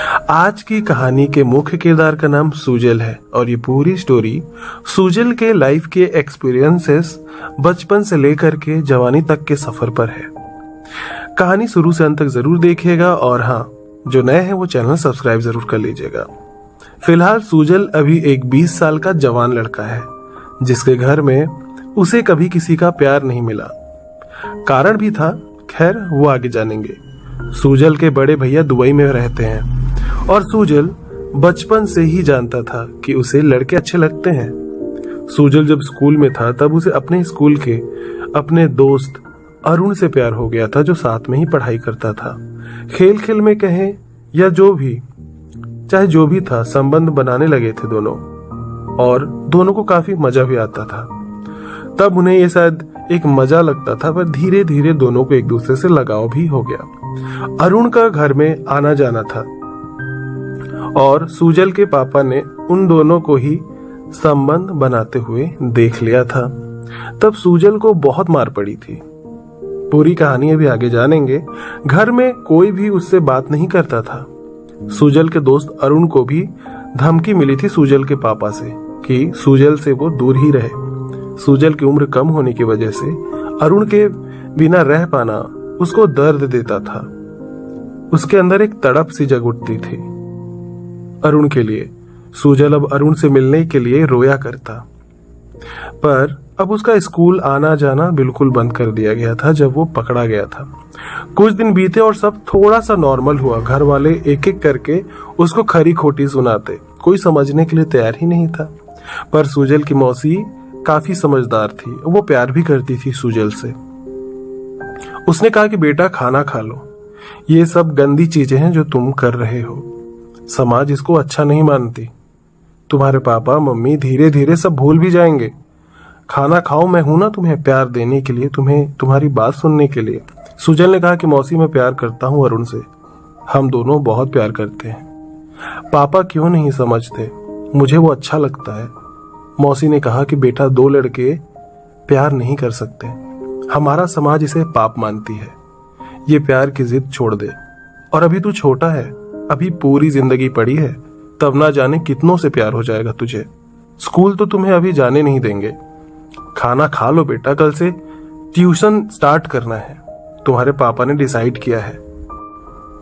आज की कहानी के मुख्य किरदार का नाम सुजल है और ये पूरी स्टोरी सुजल के लाइफ के एक्सपीरियंसेस बचपन से लेकर के जवानी तक के सफर पर है। कहानी शुरू से अंत तक जरूर देखिएगा और हाँ, जो नए हैं वो चैनल सब्सक्राइब जरूर कर लीजिएगा। फिलहाल सुजल अभी एक 20 साल का जवान लड़का है जिसके घर में उसे कभी किसी का प्यार नहीं मिला। कारण भी था, खैर वो आगे जानेंगे। सुजल के बड़े भैया दुबई में रहते हैं और सुजल बचपन से ही जानता था कि उसे लड़के अच्छे लगते हैं। सुजल जब स्कूल में था तब उसे अपने स्कूल के अपने दोस्त अरुण से प्यार हो गया था, जो साथ में ही पढ़ाई करता था। खेल खेल में कहें या जो भी, चाहे जो भी था, संबंध बनाने लगे थे दोनों और दोनों को काफी मजा भी आता था। तब उन्हें ये शायद एक मजा लगता था, पर धीरे धीरे दोनों को एक दूसरे से लगाव भी हो गया। अरुण का घर में आना जाना था और सुजल के पापा ने उन दोनों को ही संबंध बनाते हुए देख लिया था। तब सुजल को बहुत मार पड़ी थी। पूरी कहानी अभी आगे जानेंगे। घर में कोई भी उससे बात नहीं करता था। सुजल के दोस्त अरुण को भी धमकी मिली थी सुजल के पापा से कि सुजल से वो दूर ही रहे। सुजल की उम्र कम होने की वजह से अरुण के बिना रह पाना उसको दर्द देता था। उसके अंदर एक तड़प सी जग उठती थी अरुण के लिए। सुजल अब अरुण से मिलने के लिए रोया करता, पर अब उसका स्कूल आना जाना बिल्कुल बंद कर दिया गया था जब वो पकड़ा गया था। कुछ दिन बीते और सब थोड़ा सा नॉर्मल हुआ। घर वाले एक एक करके उसको खरी खोटी सुनाते, कोई समझने के लिए तैयार ही नहीं था। पर सुजल की मौसी काफी समझदार थी, वो प्यार भी करती थी सुजल से। उसने कहा कि बेटा खाना खा लो, ये सब गंदी चीजें हैं जो तुम कर रहे हो, समाज इसको अच्छा नहीं मानती। तुम्हारे पापा मम्मी धीरे धीरे सब भूल भी जाएंगे। खाना खाओ, मैं हूं ना तुम्हें प्यार देने के लिए, तुम्हें तुम्हारी बात सुनने के लिए। सुजल ने कहा कि मौसी मैं प्यार करता हूं अरुण से, हम दोनों बहुत प्यार करते हैं। पापा क्यों नहीं समझते, मुझे वो अच्छा लगता है। मौसी ने कहा कि बेटा दो लड़के प्यार नहीं कर सकते, हमारा समाज इसे पाप मानती है। ये प्यार की जिद छोड़ दे, और अभी तू छोटा है, अभी पूरी जिंदगी पड़ी है, तब ना जाने कितनों से प्यार हो जाएगा तुझे। स्कूल तो तुम्हें अभी जाने नहीं देंगे। खाना खा लो बेटा, कल से ट्यूशन स्टार्ट करना है, तुम्हारे पापा ने डिसाइड किया है।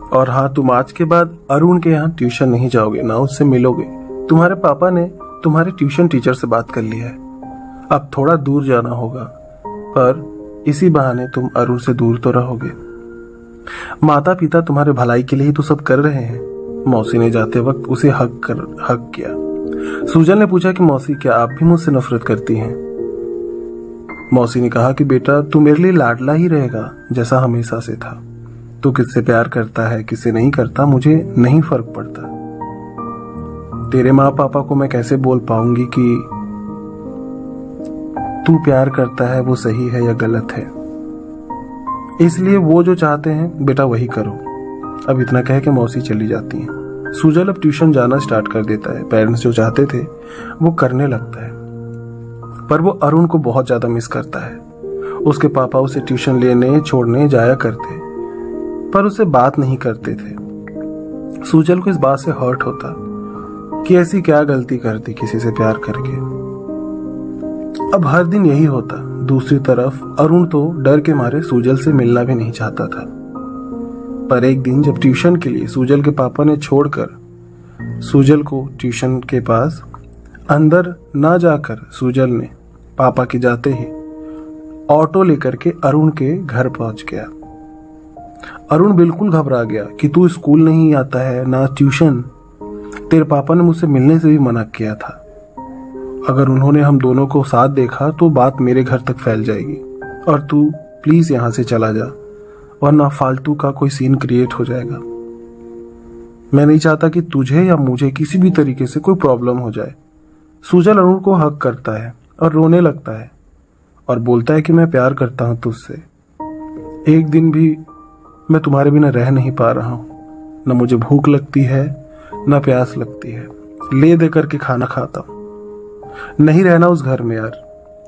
और हाँ, तुम आज के बाद अरुण के यहाँ ट्यूशन नहीं जाओगे, ना उससे मिलोगे। तुम्हारे पापा ने तुम्हारे ट्यूशन टीचर से बात कर ली है। अब थोड़ा दूर जाना होगा, पर इसी बहाने तुम अरुण से दूर तो रहोगे। माता पिता तुम्हारे भलाई के लिए ही तो सब कर रहे हैं। मौसी ने जाते वक्त उसे हक किया। सुजल ने पूछा कि मौसी क्या आप भी मुझसे नफरत करती हैं? मौसी ने कहा कि बेटा तू मेरे लिए लाडला ही रहेगा जैसा हमेशा से था। तू किससे प्यार करता है किससे नहीं करता मुझे नहीं फर्क पड़ता। तेरे माँ पापा को मैं कैसे बोल पाऊंगी कि तू प्यार करता है वो सही है या गलत है। इसलिए वो जो चाहते हैं बेटा वही करो। अब इतना कह के मौसी चली जाती हैं। सुजल अब ट्यूशन जाना स्टार्ट कर देता है। पेरेंट्स जो चाहते थे वो करने लगता है, पर वो अरुण को बहुत ज्यादा मिस करता है। उसके पापा उसे ट्यूशन लेने छोड़ने जाया करते, पर उसे बात नहीं करते थे। सुजल को इस बात से हर्ट होता कि ऐसी क्या गलती करती किसी से प्यार करके। अब हर दिन यही होता। दूसरी तरफ अरुण तो डर के मारे सुजल से मिलना भी नहीं चाहता था। पर एक दिन जब ट्यूशन के लिए सुजल के पापा ने छोड़कर सुजल को ट्यूशन के पास अंदर ना जाकर सुजल ने पापा के जाते ही ऑटो लेकर के अरुण के घर पहुंच गया। अरुण बिल्कुल घबरा गया कि तू स्कूल नहीं आता है ना ट्यूशन, तेरे पापा ने मुझसे मिलने से भी मना किया था। अगर उन्होंने हम दोनों को साथ देखा तो बात मेरे घर तक फैल जाएगी, और तू प्लीज यहां से चला जा, वरना फालतू का कोई सीन क्रिएट हो जाएगा। मैं नहीं चाहता कि तुझे या मुझे किसी भी तरीके से कोई प्रॉब्लम हो जाए। सुजल अरुण को हक करता है और रोने लगता है और बोलता है कि मैं प्यार करता हूं तुझसे। एक दिन भी मैं तुम्हारे बिना रह नहीं पा रहा हूं, न मुझे भूख लगती है न प्यास लगती है, ले दे करके खाना खाता हूं। नहीं रहना उस घर में यार,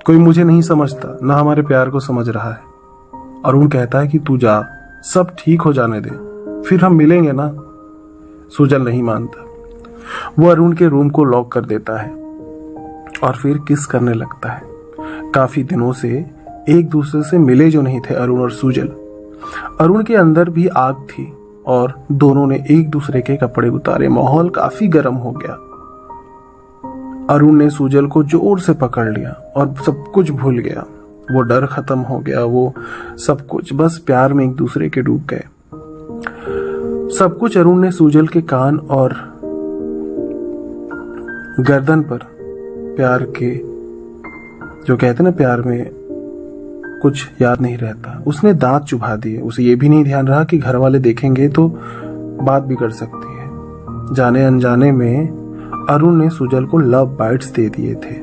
कोई मुझे नहीं समझता, ना हमारे प्यार को समझ रहा है। अरुण कहता है कि तू जा, सब ठीक हो जाने दे, फिर हम मिलेंगे ना। सुजल नहीं मानता। वो अरुण के रूम को लॉक कर देता है और फिर किस करने लगता है। काफी दिनों से एक दूसरे से मिले जो नहीं थे अरुण और सुजल। अरुण के अंदर भी आग थी और दोनों ने एक दूसरे के कपड़े उतारे। माहौल काफी गर्म हो गया। अरुण ने सुजल को जोर से पकड़ लिया और सब कुछ भूल गया। वो डर खत्म हो गया, वो सब कुछ, बस प्यार में एक दूसरे के डूब गए। सब कुछ अरुण ने सुजल के कान और गर्दन पर प्यार के, जो कहते ना प्यार में कुछ याद नहीं रहता, उसने दांत चुभा दिए। उसे ये भी नहीं ध्यान रहा कि घर वाले देखेंगे तो बात बिगड़ सकती है। जाने अनजाने में अरुण ने सुजल को लव बाइट्स दे दिए थे।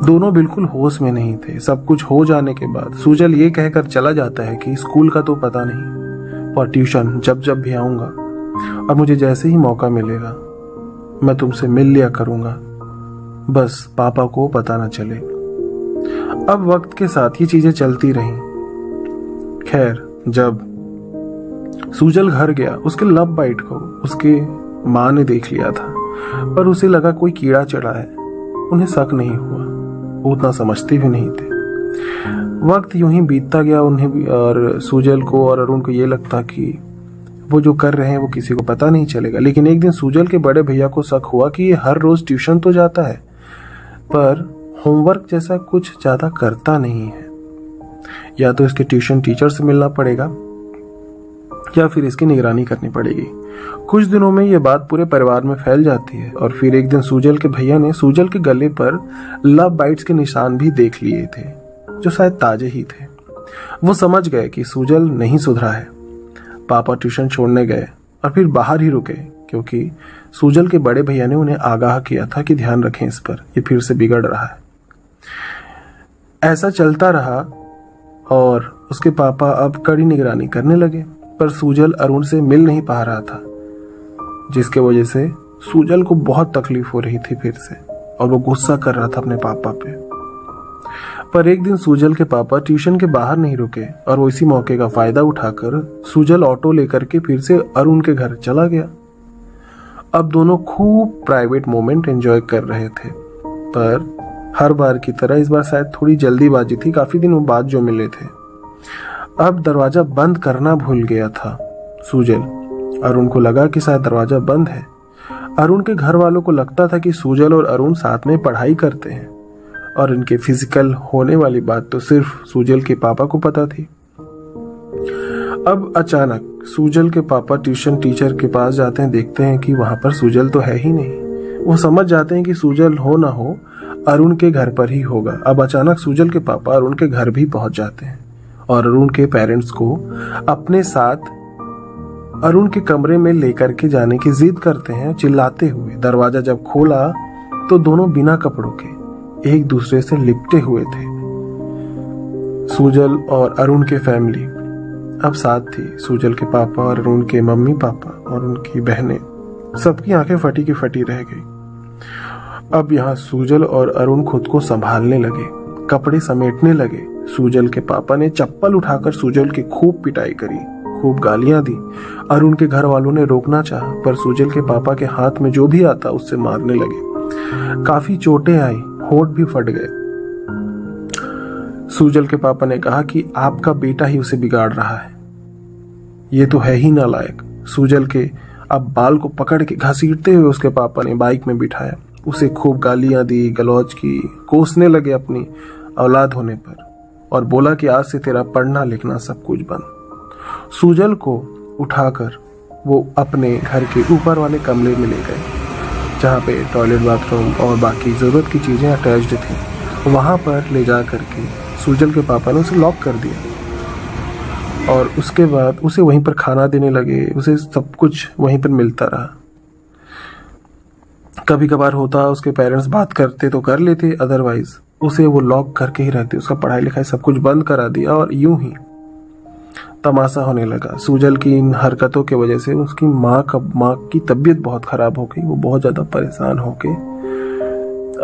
दोनों बिल्कुल होश में नहीं थे। सब कुछ हो जाने के बाद सुजल ये कहकर चला जाता है कि स्कूल का तो पता नहीं, पर ट्यूशन जब जब भी आऊंगा और मुझे जैसे ही मौका मिलेगा मैं तुमसे मिल लिया करूंगा, बस पापा को पता ना चले। अब वक्त के साथ ये चीजें चलती रहीं। खैर, जब सुजल घर गया, उसके लव बाइट को उसके माँ ने देख लिया था, पर उसे लगा कोई कीड़ा चढ़ा है। उन्हें शक नहीं हुआ, वो उतना समझते भी नहीं थे। वक्त यूं ही बीतता गया। उन्हें भी और सुजल को और अरुण को ये लगता कि वो जो कर रहे हैं वो किसी को पता नहीं चलेगा। लेकिन एक दिन सुजल के बड़े भैया को शक हुआ कि ये हर रोज ट्यूशन तो जाता है पर होमवर्क जैसा कुछ ज्यादा करता नहीं है। या तो इसके ट्यूशन टीचर से मिलना पड़ेगा या फिर इसकी निगरानी करनी पड़ेगी। कुछ दिनों में ये बात पूरे परिवार में फैल जाती है और फिर एक दिन सुजल के भैया ने सुजल के गले पर लव बाइट्स के निशान भी देख लिए थे, जो शायद ताजे ही थे। वो समझ गए कि सुजल नहीं सुधरा है। पापा ट्यूशन छोड़ने गए और फिर बाहर ही रुके, क्योंकि सुजल के बड़े भैया ने उन्हें आगाह किया था कि ध्यान रखें इस पर, ये फिर से बिगड़ रहा है। ऐसा चलता रहा और उसके पापा अब कड़ी निगरानी करने लगे, पर सुजल अरुण से मिल नहीं पा रहा था, जिसके वजह से सुजल को बहुत तकलीफ हो रही थी फिर से, और वो गुस्सा कर रहा था अपने पापा पे। पर एक दिन सुजल के पापा ट्यूशन के बाहर नहीं रुके और वो इसी मौके का फायदा उठाकर सुजल ऑटो लेकर के फिर से अरुण के घर चला गया। अब दोनों खूब प्राइवेट मोमेंट एंजॉय कर रहे थे, पर हर बार की तरह इस बार शायद थोड़ी जल्दीबाजी थी, काफी दिनों बाद जो मिले थे। अब दरवाजा बंद करना भूल गया था सुजल। अरुण को लगा कि शायद दरवाजा बंद है। अरुण के घर वालों को लगता था कि सुजल और अरुण साथ में पढ़ाई करते हैं और इनके फिजिकल होने वाली बात तो सिर्फ सुजल के पापा को पता थी। अब अचानक सुजल के पापा ट्यूशन टीचर के पास जाते हैं, देखते हैं कि वहां पर सुजल तो है ही नहीं। वो समझ जाते हैं कि सुजल हो ना हो अरुण के घर पर ही होगा। अब अचानक सुजल के पापा अरुण के घर भी पहुंच जाते हैं और अरुण के पेरेंट्स को अपने साथ अरुण के कमरे में लेकर के जाने की जिद करते हैं, चिल्लाते हुए। दरवाजा जब खोला तो दोनों बिना कपड़ों के एक दूसरे से लिपटे हुए थे। सुजल और अरुण के फैमिली अब साथ थी। सुजल के पापा और अरुण के मम्मी पापा और उनकी बहनें, सबकी आंखें फटी की फटी रह गई। अब यहाँ सुजल और अरुण खुद को संभालने लगे, कपड़े समेटने लगे। सुजल के पापा ने चप्पल उठाकर सुजल की खूब पिटाई करी, खूब गालियां दी। अरुण के घर वालों ने रोकना चाहा, पर सुजल के पापा के हाथ में जो भी आता उससे मारने लगे। काफी चोटें आई, होंठ भी फट गए। सुजल के पापा ने कहा कि आपका बेटा ही उसे बिगाड़ रहा है, ये तो है ही नालायक। सुजल के अब बाल को पकड़ के घसीटते हुए उसके पापा ने बाइक में बिठाया, उसे खूब गालियां दी, गलौज की, कोसने लगे अपनी औलाद होने पर, और बोला कि आज से तेरा पढ़ना लिखना सब कुछ बंद। सुजल को उठाकर वो अपने घर के ऊपर वाले कमरे में ले गए, जहाँ पे टॉयलेट, बाथरूम और बाकी ज़रूरत की चीज़ें अटैच्ड थी। वहाँ पर ले जा करके सुजल के पापा ने उसे लॉक कर दिया और उसके बाद उसे वहीं पर खाना देने लगे। उसे सब कुछ वहीं पर मिलता रहा। कभी कभार होता उसके पेरेंट्स बात करते तो कर लेते, अदरवाइज उसे वो लॉक करके ही रखते। उसका पढ़ाई लिखाई सब कुछ बंद करा दिया और यूं ही तमाशा होने लगा। सुजल की इन हरकतों की वजह से उसकी माँ की तबीयत बहुत खराब हो गई। वो बहुत ज़्यादा परेशान होके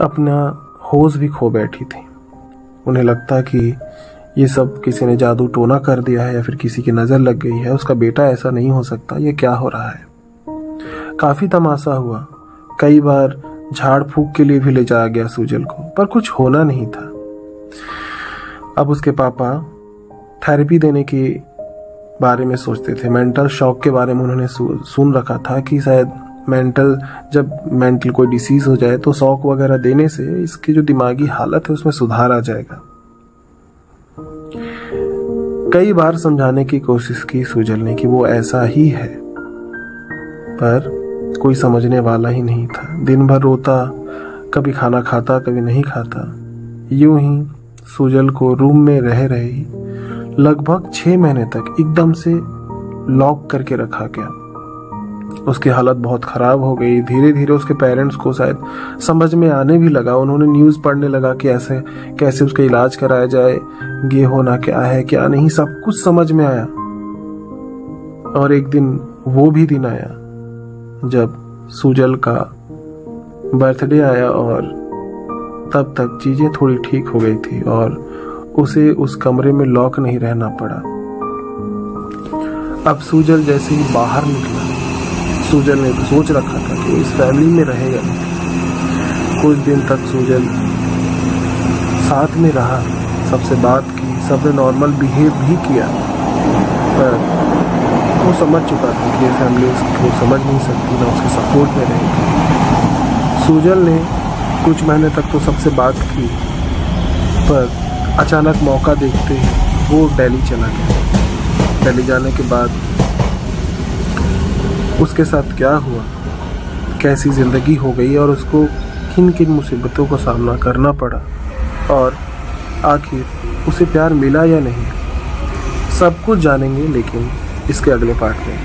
अपना होश भी खो बैठी थी। उन्हें लगता कि ये सब किसी ने जादू टोना कर दिया है या फिर किसी की नज़र लग गई है। उसका बेटा ऐसा नहीं हो सकता, ये क्या हो रहा है। काफ़ी तमाशा हुआ। कई बार झाड़ फूक के लिए भी ले जाया गया सुजल को, पर कुछ होना नहीं था। अब उसके पापा थेरेपी देने के बारे में सोचते थे। मेंटल शॉक के बारे में उन्होंने सुन रखा था कि शायद जब मेंटल कोई डिसीज हो जाए तो शॉक वगैरह देने से इसकी जो दिमागी हालत है उसमें सुधार आ जाएगा। कई बार समझाने की कोशिश की सुजल ने कि वो ऐसा ही है, पर कोई समझने वाला ही नहीं था। दिन भर रोता, कभी खाना खाता कभी नहीं खाता। यूं ही सुजल को रूम में रह रही लगभग 6 महीने तक एकदम से लॉक करके रखा गया। उसकी हालत बहुत खराब हो गई। धीरे धीरे उसके पेरेंट्स को शायद समझ में आने भी लगा। उन्होंने न्यूज़ पढ़ने लगा कि ऐसे कैसे उसका इलाज कराया जाए, ये होना क्या है क्या नहीं, सब कुछ समझ में आया। और एक दिन वो भी दिन आया जब सुजल का बर्थडे आया और तब तक चीज़ें थोड़ी ठीक हो गई थी और उसे उस कमरे में लॉक नहीं रहना पड़ा। अब सुजल जैसे ही बाहर निकला, सुजल ने सोच रखा था कि इस फैमिली में रहेगा। कुछ दिन तक सुजल साथ में रहा, सबसे बात की, सबने नॉर्मल बिहेव भी किया, पर वो समझ चुका था कि ये फैमिली उसको समझ नहीं सकती, ना उसके सपोर्ट में रहेगी। सुजल ने कुछ महीने तक तो सबसे बात की, पर अचानक मौका देखते ही वो दिल्ली चला गया। दिल्ली जाने के बाद उसके साथ क्या हुआ, कैसी ज़िंदगी हो गई और उसको किन किन मुसीबतों का सामना करना पड़ा और आखिर उसे प्यार मिला या नहीं, सब कुछ जानेंगे लेकिन इसके अगले पार्ट में।